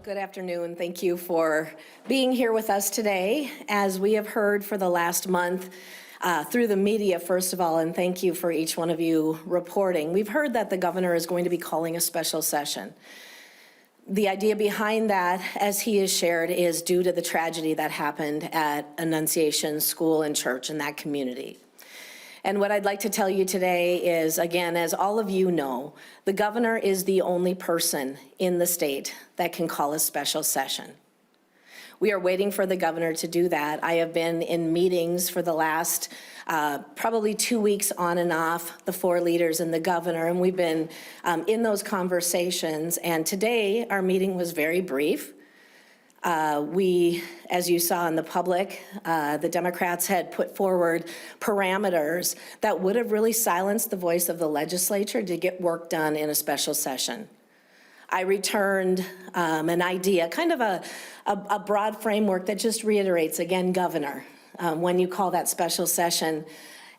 Good afternoon. Thank you for being here with us today. As we have heard for the last month through the media, first of all, and thank you for each one of you reporting, we've heard that the governor is going to be calling a special session. The idea behind that, as he has shared, is due to the tragedy that happened at Annunciation School and Church in that community. And what I'd like to tell you today is, again, as all of you know, the governor is the only person in the state that can call a special session. We are waiting for the governor to do that. I have been in meetings for the last probably 2 weeks on and off, the four leaders and the governor, and we've been in those conversations. And today, our meeting was very brief. We, as you saw in the public, the Democrats had put forward parameters that would have really silenced the voice of the legislature to get work done in a special session. I returned an idea, kind of a broad framework that just reiterates, again, Governor, when you call that special session,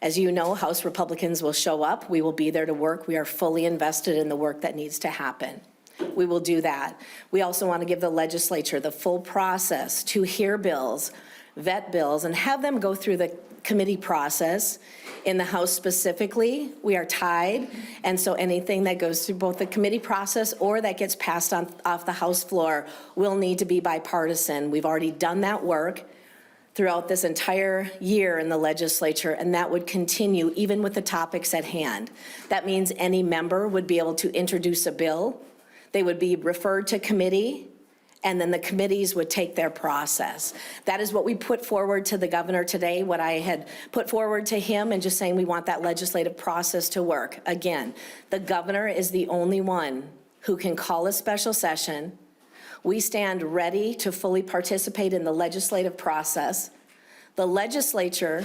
as you know, House Republicans will show up. We will be there to work. We are fully invested in the work that needs to happen. We will do that. We also want to give the legislature the full process to hear bills, vet bills, and have them go through the committee process. In the House specifically, we are tied, and so anything that goes through both the committee process or that gets passed off the House floor will need to be bipartisan. We've already done that work throughout this entire year in the legislature, and that would continue even with the topics at hand. That means any member would be able to introduce a bill. They would be referred to committee, and then the committees would take their process. That is what we put forward to the governor today, what I had put forward to him, and just saying we want that legislative process to work. Again, the governor is the only one who can call a special session. We stand ready to fully participate in the legislative process. The legislature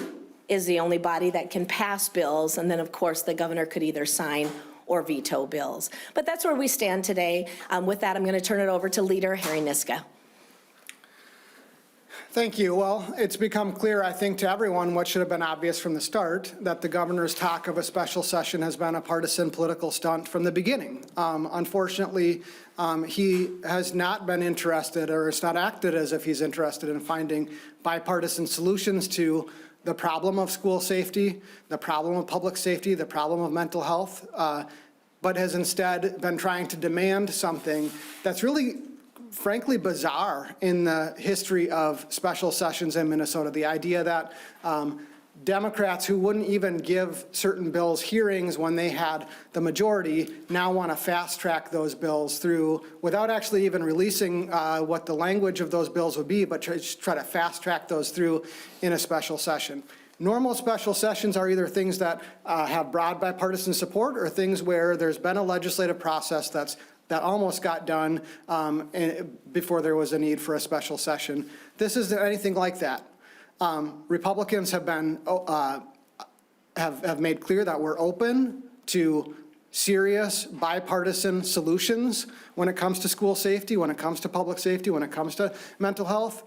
is the only body that can pass bills, and then of course the governor could either sign or veto bills. But that's where we stand today. With that, I'm going to turn it over to Leader Harry Niska. Thank you. Well, it's become clear, I think, to everyone what should have been obvious from the start, that the governor's talk of a special session has been a partisan political stunt from the beginning. Unfortunately, he has not been interested, or it's not acted as if he's interested in finding bipartisan solutions to the problem of school safety, the problem of public safety, the problem of mental health, but has instead been trying to demand something that's really, frankly, bizarre in the history of special sessions in Minnesota. The idea that Democrats who wouldn't even give certain bills hearings when they had the majority now want to fast track those bills through without actually even releasing what the language of those bills would be, but try to fast track those through in a special session. Normal special sessions are either things that have broad bipartisan support or things where there's been a legislative process that almost got done before there was a need for a special session. This isn't anything like that. Republicans have been have made clear that we're open to serious bipartisan solutions when it comes to school safety, when it comes to public safety, when it comes to mental health,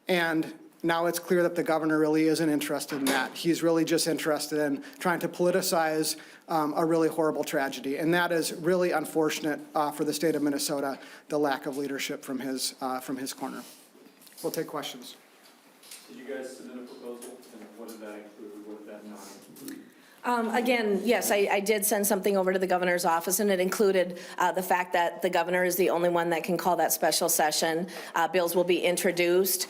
and now it's clear that the governor really isn't interested in that. He's really just interested in trying to politicize a really horrible tragedy, and that is really unfortunate for the state of Minnesota, the lack of leadership from his corner. We'll take questions. Did you guys submit a proposal, and what did that include, what did that not include? Again, yes, I did send something over to the governor's office, and it included the fact that the governor is the only one that can call that special session. Bills will be introduced.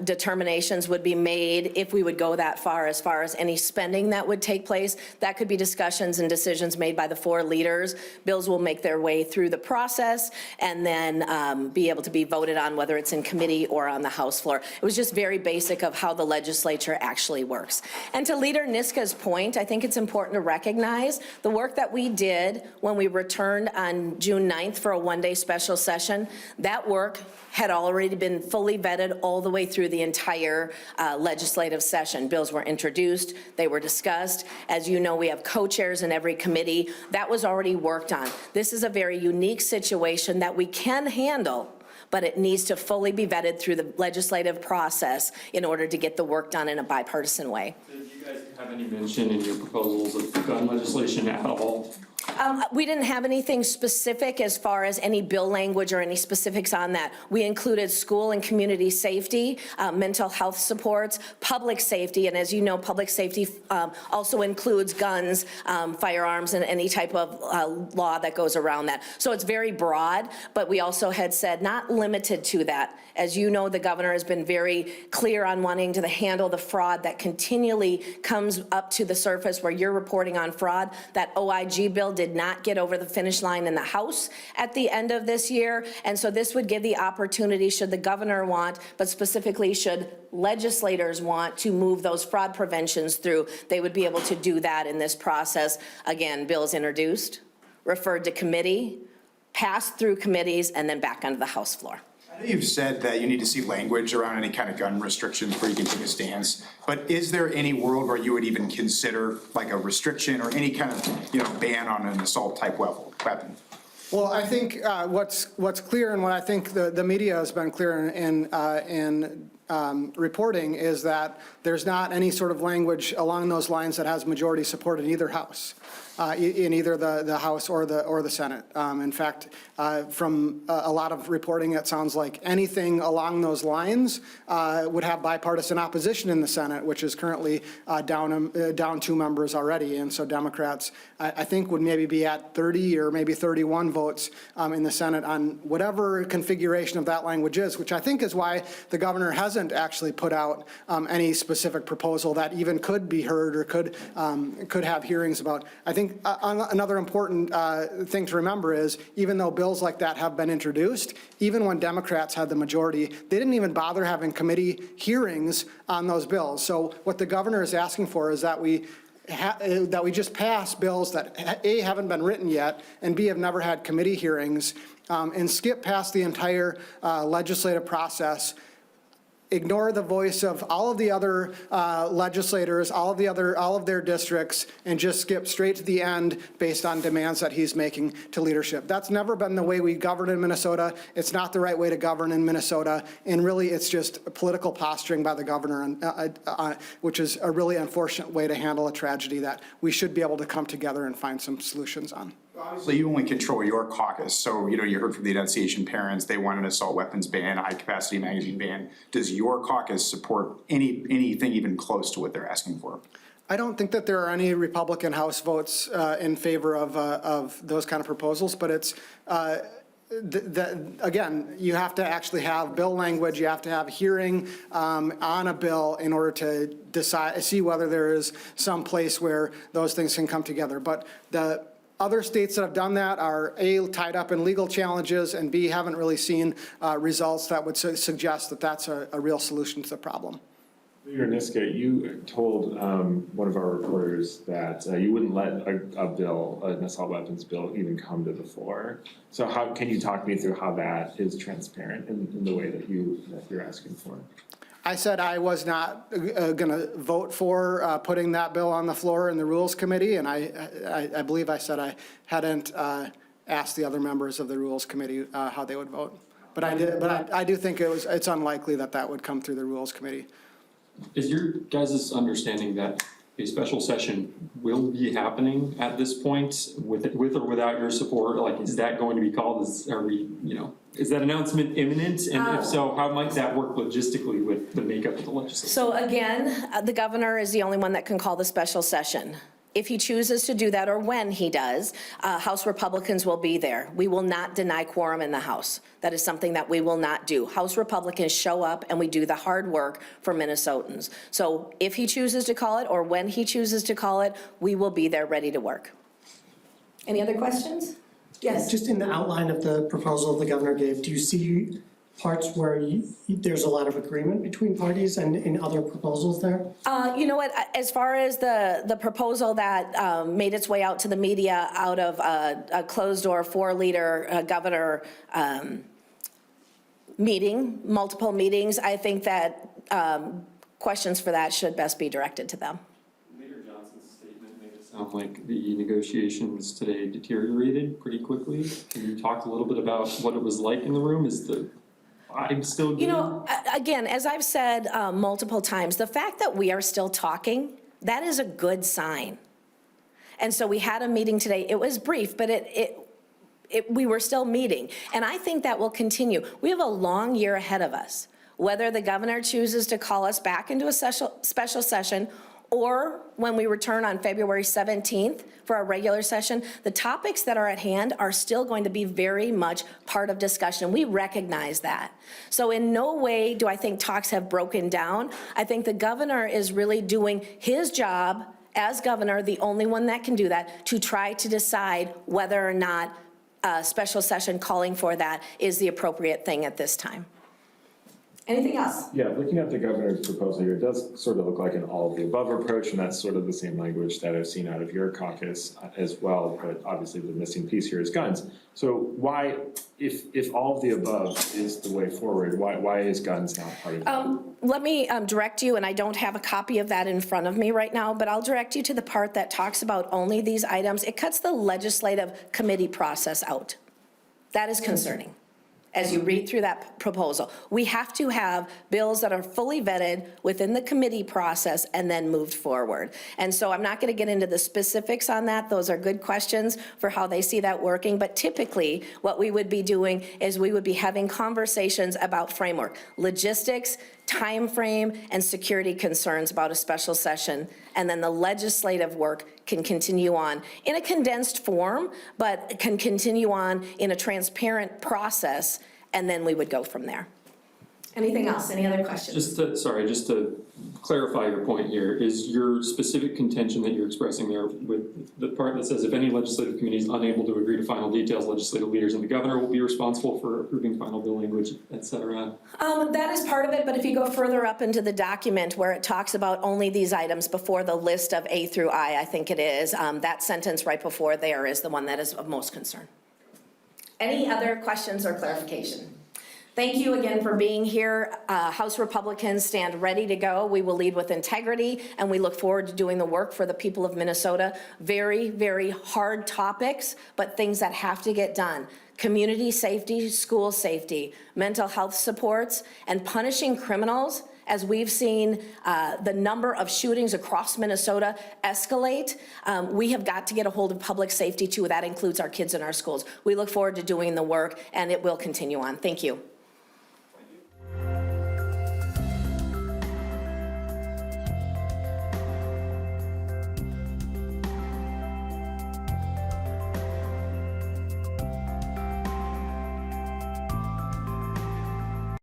Determinations would be made if we would go that far as any spending that would take place. That could be discussions and decisions made by the four leaders. Bills will make their way through the process and then be able to be voted on, whether it's in committee or on the House floor. It was just very basic of how the legislature actually works. And to Leader Niska's point, I think it's important to recognize the work that we did when we returned on June 9th for a one-day special session. That work had already been fully vetted all the way through the entire legislative session. Bills were introduced, they were discussed. As you know, we have co-chairs in every committee. That was already worked on. This is a very unique situation that we can handle, but it needs to fully be vetted through the legislative process in order to get the work done in a bipartisan way. Did you guys have any mention in your proposals of gun legislation at all? We didn't have anything specific as far as any bill language or any specifics on that. We included school and community safety, mental health supports, public safety, and as you know, public safety also includes guns, firearms, and any type of law that goes around that. So it's very broad, but we also had said not limited to that. As you know, the governor has been very clear on wanting to handle the fraud that continually comes up to the surface where you're reporting on fraud. That OIG bill did not get over the finish line in the House at the end of this year. And so this would give the opportunity, should the governor want, but specifically should legislators want to move those fraud preventions through, they would be able to do that in this process. Again, bills introduced, referred to committee, passed through committees, and then back onto the House floor. I know you've said that you need to see language around any kind of gun restrictions before you can take a stance, but is there any world where you would even consider like a restriction or any kind of, ban on an assault type weapon? Well, I think what's clear, and what I think the media has been clear in reporting, is that there's not any sort of language along those lines that has majority support in either house, in either the House or the Senate. In fact, from a lot of reporting, it sounds like anything along those lines would have bipartisan opposition in the Senate, which is currently down 2 members already. And so Democrats, I think, would maybe be at 30 or maybe 31 votes in the Senate on whatever configuration of that language is, which I think is why the governor hasn't actually put out any specific proposal that even could be heard or could have hearings about. I think another important thing to remember is, even though bills like that have been introduced, even when Democrats had the majority, they didn't even bother having committee hearings on those bills. So what the governor is asking for is that we just pass bills that A, haven't been written yet, and B, have never had committee hearings, and skip past the entire legislative process, ignore the voice of all of the other legislators, all of their districts, and just skip straight to the end based on demands that he's making to leadership. That's never been the way we govern in Minnesota. It's not the right way to govern in Minnesota, and really it's just political posturing by the governor, and which is a really unfortunate way to handle a tragedy that we should be able to come together and find some solutions on. Obviously, you only control your caucus, so you heard from the Annunciation parents, they want an assault weapons ban, high capacity magazine ban. Does your caucus support anything even close to what they're asking for? I don't think that there are any Republican House votes in favor of those kind of proposals, but it's again, you have to actually have bill language, you have to have hearing on a bill in order to see whether there is some place where those things can come together. But the other states that have done that are A, tied up in legal challenges, and B, haven't really seen results that would suggest that that's a real solution to the problem. Leader Niska, you told one of our reporters that you wouldn't let a bill, an assault weapons bill, even come to the floor. So how can you talk me through how that is transparent in the way that you're asking for? I said I was not going to vote for putting that bill on the floor in the Rules Committee, and I believe I said I hadn't asked the other members of the Rules Committee how they would vote. But I did. But I do think it's unlikely that would come through the Rules Committee. Is your guys' understanding that a special session will be happening at this point with or without your support? Like, is that going to be called? Is that announcement imminent? And if so, how might that work logistically with the makeup of the legislature? So again, the governor is the only one that can call the special session. If he chooses to do that, or when he does, House Republicans will be there. We will not deny quorum in the House. That is something that we will not do. House Republicans show up and we do the hard work for Minnesotans. So if he chooses to call it, or when he chooses to call it, we will be there ready to work. Any other questions? Yes. Just in the outline of the proposal the governor gave, do you see parts where there's a lot of agreement between parties and in other proposals there? You know what, as far as the proposal that made its way out to the media out of a closed-door 4-leader governor meeting, multiple meetings, I think that questions for that should best be directed to them. Sound like the negotiations today deteriorated pretty quickly. Can you talk a little bit about what it was like in the room? Is the vibe still good? You know, again, as I've said multiple times, the fact that we are still talking, that is a good sign. And so we had a meeting today. It was brief, but we were still meeting. And I think that will continue. We have a long year ahead of us. Whether the governor chooses to call us back into a special session, or when we return on February 17th for our regular session, the topics that are at hand are still going to be very much part of discussion. We recognize that. So in no way do I think talks have broken down. I think the governor is really doing his job as governor, the only one that can do that, to try to decide whether or not a special session calling for that is the appropriate thing at this time. Anything else? Yeah, looking at the governor's proposal here, it does sort of look like an all of the above approach, and that's sort of the same language that I've seen out of your caucus as well, but obviously the missing piece here is guns. So why, if all of the above is the way forward, why is guns not part of that? Let me direct you, and I don't have a copy of that in front of me right now, but I'll direct you to the part that talks about only these items. It cuts the legislative committee process out. That is concerning. As you read through that proposal, we have to have bills that are fully vetted within the committee process and then moved forward. And so I'm not going to get into the specifics on that. Those are good questions for how they see that working. But typically, what we would be doing is we would be having conversations about framework, logistics, time frame, and security concerns about a special session. And then the legislative work can continue on in a condensed form, but can continue on in a transparent process, and then we would go from there. Anything else? Any other questions? Just to clarify your point here, is your specific contention that you're expressing there with the part that says if any legislative committee is unable to agree to final details, legislative leaders and the governor will be responsible for approving final bill language, et cetera? That is part of it, but if you go further up into the document where it talks about only these items before the list of A through I think it is, that sentence right before there is the one that is of most concern. Any other questions or clarification? Thank you again for being here. House Republicans stand ready to go. We will lead with integrity, and we look forward to doing the work for the people of Minnesota. Very, very hard topics, but things that have to get done. Community safety, school safety, mental health supports, and punishing criminals. As we've seen the number of shootings across Minnesota escalate, we have got to get a hold of public safety too. That includes our kids in our schools. We look forward to doing the work, and it will continue on. Thank you.